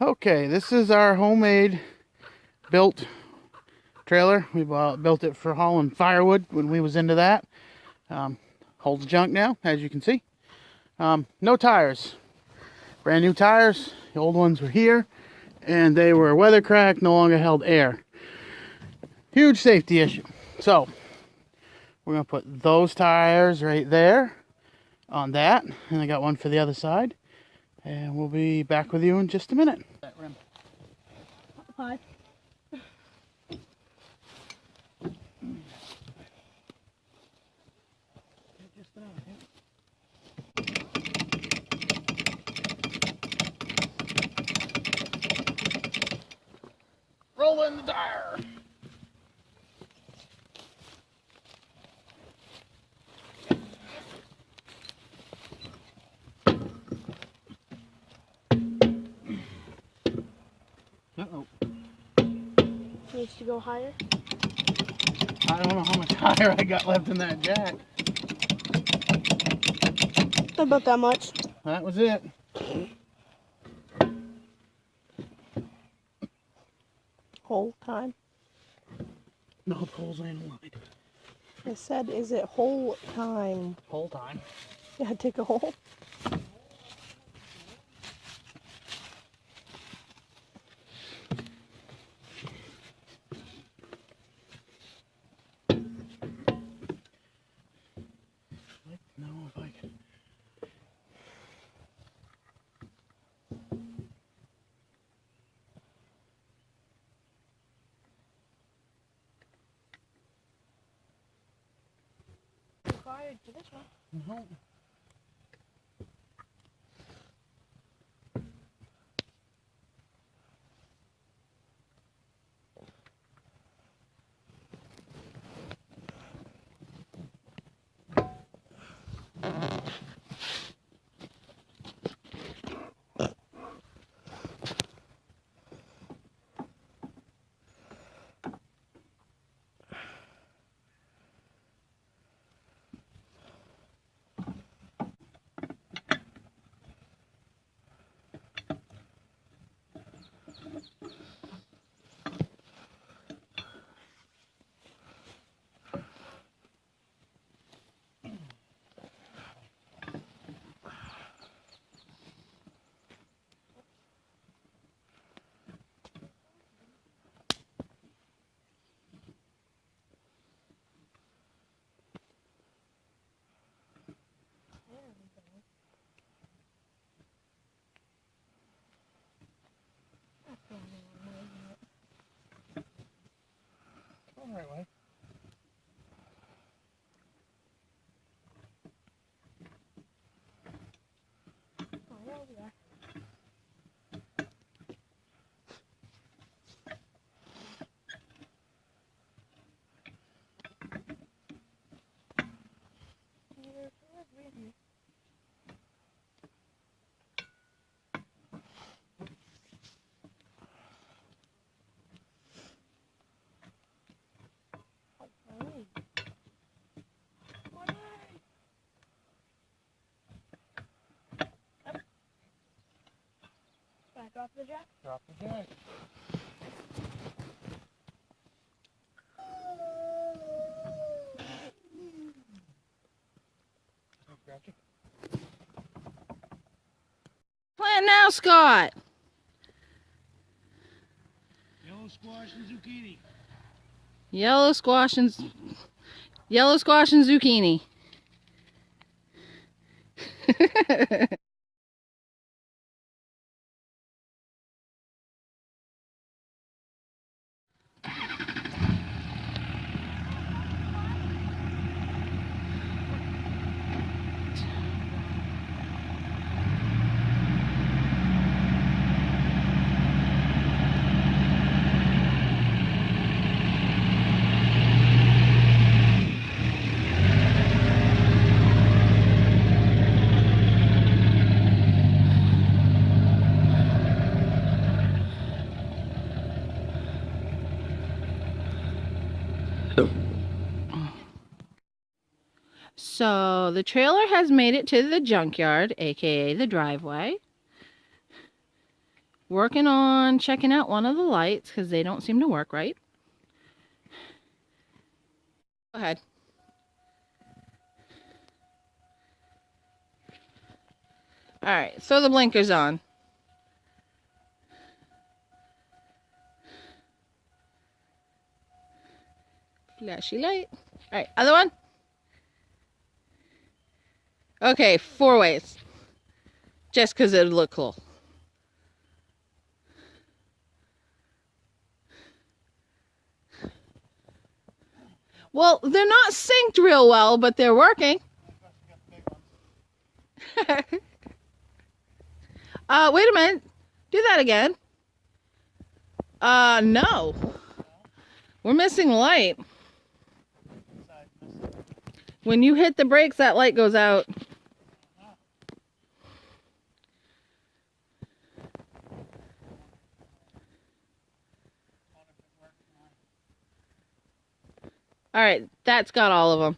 Okay, this is our homemade built trailer. We built it for hauling firewood when we was into that. Holds junk now, as you can see. No tires. Brand new tires. The old ones were here, and they were weather cracked, no longer held air. Huge safety issue. So, we're going to put those tires right there on that, and I got one for the other side. And we'll be back with you in just a minute. That rim. Hi. Roll in the tire. Uh-oh. Needs to go higher. I don't know how much tire I got left in that jack. About that much. That was it. Whole time. No poles ain't aligned. I said, is it whole time? Whole time. Yeah, take a hole. No, if I can. Required to this one. No. All right, way. Oh, yeah, over there. Drop the jack? Drop the jack. Gotcha. Plant now, Scott. Yellow squash and zucchini. Yellow squash and zucchini. So the trailer has made it to the junkyard, aka the driveway. working on checking out one of the lights because they don't seem to work right. Go ahead. Alright, so the blinker's on. Flashy light. Alright, other one. Okay, 4 ways. Just because it would look cool. Well, they're not synced real well, but they're working. Wait a minute. Do that again. No. We're missing light. When you hit the brakes, that light goes out. All right, that's got all of them.